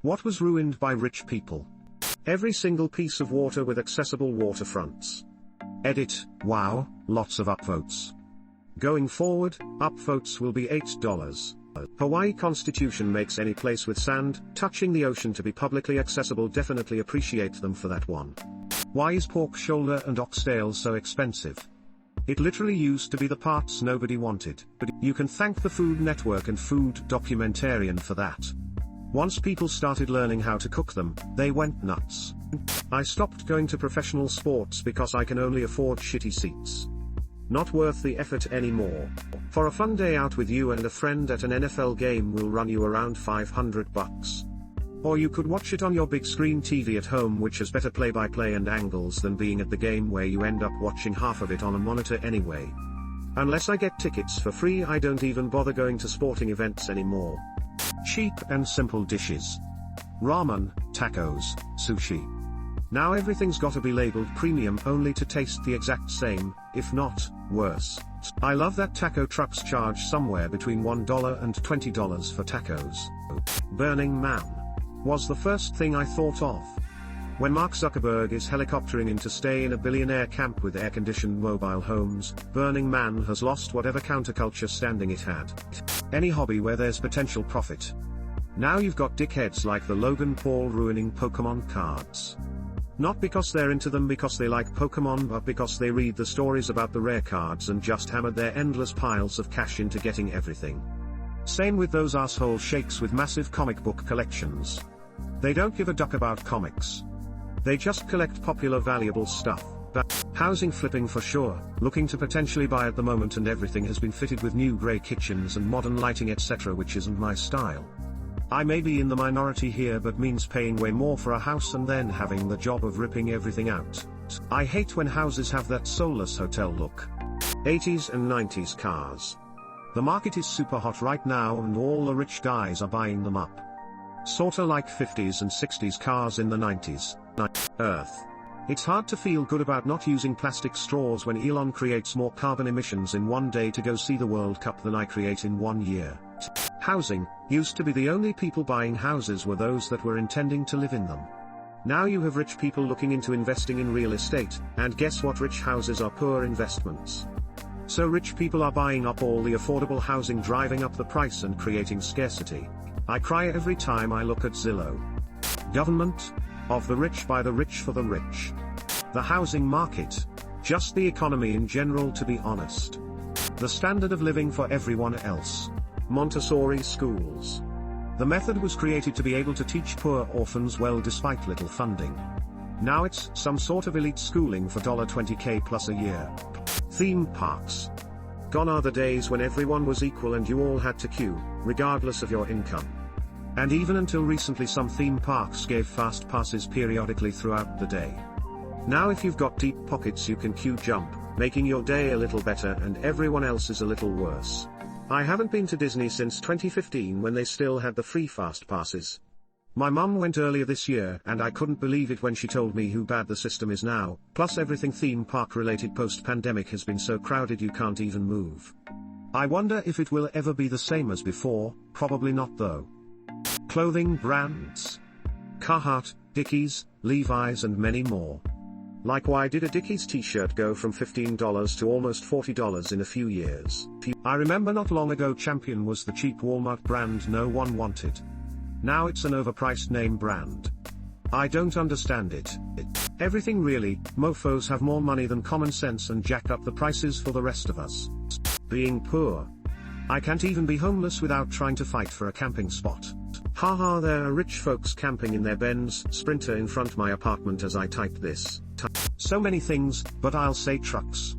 What was ruined by rich people? Every single piece of water with accessible waterfronts. Edit, wow, lots of upvotes. Going forward, upvotes will be $8. Hawaii Constitution makes any place with sand, touching the ocean to be publicly accessible. Definitely appreciate them for that one. Why is pork shoulder and oxtail so expensive? It literally used to be the parts nobody wanted, but you can thank the Food Network and Food Documentarian for that. Once people started learning how to cook them, they went nuts. I stopped going to professional sports because I can only afford shitty seats. Not worth the effort anymore. For a fun day out with you and a friend at an NFL game will run you around $500. Or you could watch it on your big screen TV at home, which has better play-by-play and angles than being at the game where you end up watching half of it on a monitor anyway. Unless I get tickets for free, I don't even bother going to sporting events anymore. Cheap and simple dishes. Ramen, tacos, sushi. Now everything's gotta be labeled premium only to taste the exact same, if not worse. I love that taco trucks charge somewhere between $1 and $20 for tacos. Burning Man was the first thing I thought of. When Mark Zuckerberg is helicoptering in to stay in a billionaire camp with air-conditioned mobile homes, Burning Man has lost whatever counterculture standing it had. Any hobby where there's potential profit. Now you've got dickheads like the Logan Paul ruining Pokemon cards. Not because they're into them because they like Pokemon, but because they read the stories about the rare cards and just hammered their endless piles of cash into getting everything. Same with those asshole sheiks with massive comic book collections. They don't give a duck about comics. They just collect popular valuable stuff. Housing flipping for sure, looking to potentially buy at the moment, and everything has been fitted with new grey kitchens and modern lighting etc., which isn't my style. I may be in the minority here, but means paying way more for a house and then having the job of ripping everything out. I hate when houses have that soulless hotel look. 80s and 90s cars. The market is super hot right now and all the rich guys are buying them up. Sorta like 50s and 60s cars in the 90s. Earth. It's hard to feel good about not using plastic straws when Elon creates more carbon emissions in one day to go see the World Cup than I create in 1 year. Housing. Used to be the only people buying houses were those that were intending to live in them. Now you have rich people looking into investing in real estate, and guess what? Rich houses are poor investments. So rich people are buying up all the affordable housing, driving up the price and creating scarcity. I cry every time I look at Zillow. Government. Of the rich by the rich for the rich. The housing market. Just the economy in general, to be honest. The standard of living for everyone else. Montessori schools. The method was created to be able to teach poor orphans well despite little funding. Now it's some sort of elite schooling for $20K plus a year. Theme parks. Gone are the days when everyone was equal and you all had to queue, regardless of your income. And even until recently some theme parks gave fast passes periodically throughout the day. Now if you've got deep pockets you can queue jump, making your day a little better and everyone else is a little worse. I haven't been to Disney since 2015 when they still had the free fast passes. My mum went earlier this year and I couldn't believe it when she told me how bad the system is now, plus everything theme park related post-pandemic has been so crowded you can't even move. I wonder if it will ever be the same as before, probably not though. Clothing brands. Carhartt, Dickies, Levi's and many more. Like, why did a Dickies t-shirt go from $15 to almost $40 in a few years? I remember not long ago Champion was the cheap Walmart brand no one wanted. Now it's an overpriced name brand. I don't understand it. Everything really. Mofos have more money than common sense and jack up the prices for the rest of us. Being poor. I can't even be homeless without trying to fight for a camping spot. Haha, there are rich folks camping in their Benz Sprinter in front of my apartment as I type this. So many things, but I'll say trucks.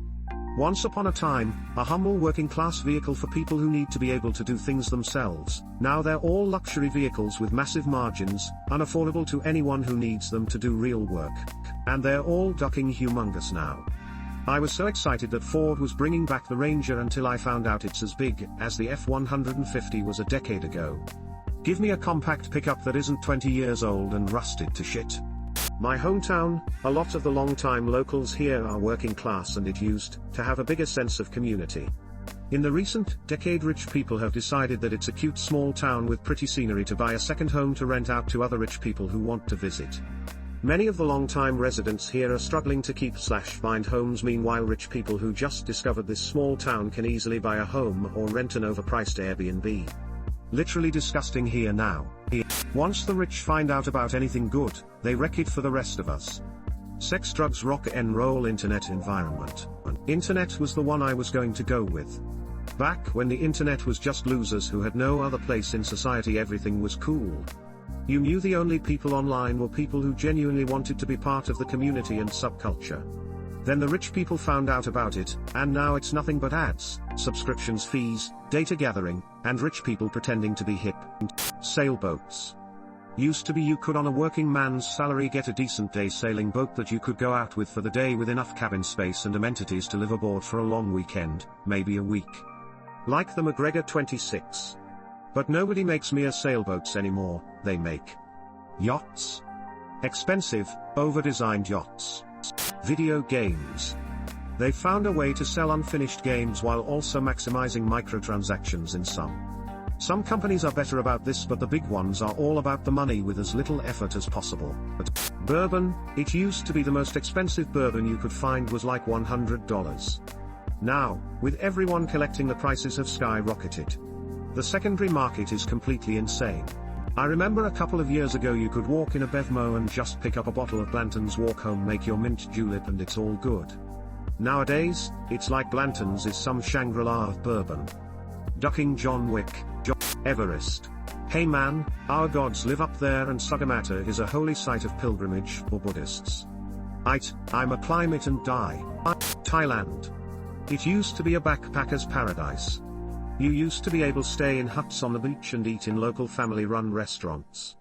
Once upon a time, a humble working class vehicle for people who need to be able to do things themselves. Now they're all luxury vehicles with massive margins, unaffordable to anyone who needs them to do real work. And they're all ducking humongous now. I was so excited that Ford was bringing back the Ranger until I found out it's as big as the F-150 was a decade ago. Give me a compact pickup that isn't 20 years old and rusted to shit. My hometown, a lot of the long-time locals here are working class and it used to have a bigger sense of community. In the recent decade, rich people have decided that it's a cute small town with pretty scenery to buy a second home to rent out to other rich people who want to visit. Many of the long-time residents here are struggling to keep/find homes. Meanwhile, rich people who just discovered this small town can easily buy a home or rent an overpriced Airbnb. Literally disgusting here now. Once the rich find out about anything good, they wreck it for the rest of us. Sex, drugs, rock and roll, internet, environment. Internet was the one I was going to go with. Back when the internet was just losers who had no other place in society, everything was cool. You knew the only people online were people who genuinely wanted to be part of the community and subculture. Then the rich people found out about it, and now it's nothing but ads, subscriptions, fees, data gathering, and rich people pretending to be hip. Sailboats. Used to be you could on a working man's salary get a decent day sailing boat that you could go out with for the day with enough cabin space and amenities to live aboard for a long weekend, maybe a week. Like the McGregor 26. But nobody makes mere sailboats anymore, they make yachts. Expensive, over-designed yachts. Video games. They found a way to sell unfinished games while also maximizing microtransactions in some. Some companies are better about this, but the big ones are all about the money with as little effort as possible. But bourbon, it used to be the most expensive bourbon you could find was like $100. Now, with everyone collecting, the prices have skyrocketed. The secondary market is completely insane. I remember a couple of years ago you could walk in a Bevmo and just pick up a bottle of Blanton's, walk home, make your mint julep, and it's all good. Nowadays, it's like Blanton's is some Shangri-La of bourbon. Ducking John Wick. Everest. Hey man, our gods live up there and Sagarmatha is a holy site of pilgrimage for Buddhists. I'm a climate and die. Thailand. It used to be a backpacker's paradise. You used to be able to stay in huts on the beach and eat in local family-run restaurants.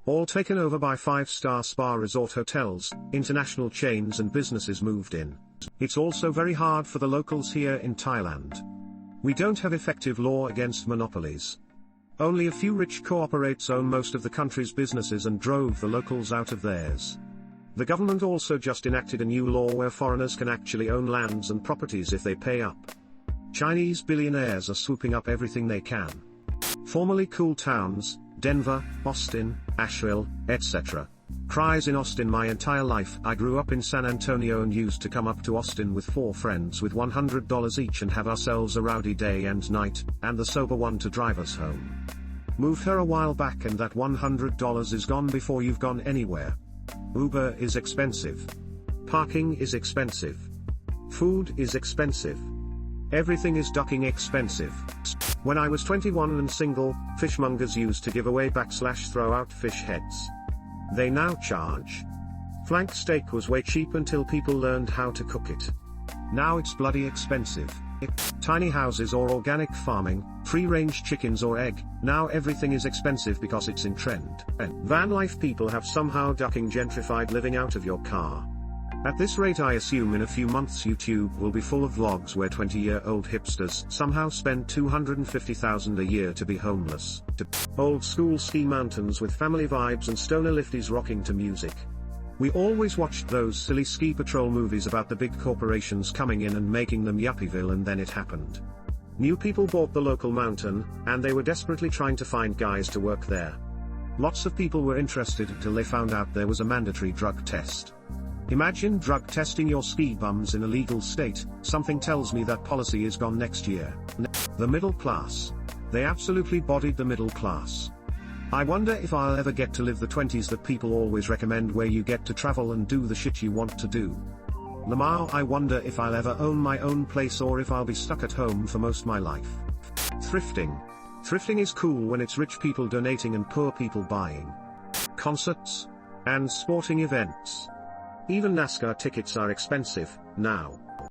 All taken over by 5-star spa resort hotels, international chains and businesses moved in. It's also very hard for the locals here in Thailand. We don't have effective law against monopolies. Only a few rich corporates own most of the country's businesses and drove the locals out of theirs. The government also just enacted a new law where foreigners can actually own lands and properties if they pay up. Chinese billionaires are swooping up everything they can. Formerly cool towns, Denver, Austin, Asheville, etc. Cries in Austin. My entire life I grew up in San Antonio and used to come up to Austin with 4 friends with $100 each and have ourselves a rowdy day and night, and the sober one to drive us home. Moved her a while back and that $100 is gone before you've gone anywhere. Uber is expensive. Parking is expensive. Food is expensive. Everything is ducking expensive. When I was 21 and single, fishmongers used to give away /throw out fish heads. They now charge. Flank steak was way cheap until people learned how to cook it. Now it's bloody expensive. Tiny houses or organic farming, free-range chickens or egg, now everything is expensive because it's in trend. Van life people have somehow ducking gentrified living out of your car. At this rate I assume in a few months YouTube will be full of vlogs where 20-year-old hipsters somehow spend $250,000 a year to be homeless. Old school ski mountains with family vibes and stoner lifties rocking to music. We always watched those silly ski patrol movies about the big corporations coming in and making them Yuppieville, and then it happened. New people bought the local mountain, and they were desperately trying to find guys to work there. Lots of people were interested until they found out there was a mandatory drug test. Imagine drug testing your ski bums in a legal state. Something tells me that policy is gone next year. The middle class. They absolutely bodied the middle class. I wonder if I'll ever get to live the 20s that people always recommend, where you get to travel and do the shit you want to do. Lamau, I wonder if I'll ever own my own place or if I'll be stuck at home for most of my life. Thrifting. Thrifting is cool when it's rich people donating and poor people buying. Concerts and sporting events. Even NASCAR tickets are expensive now.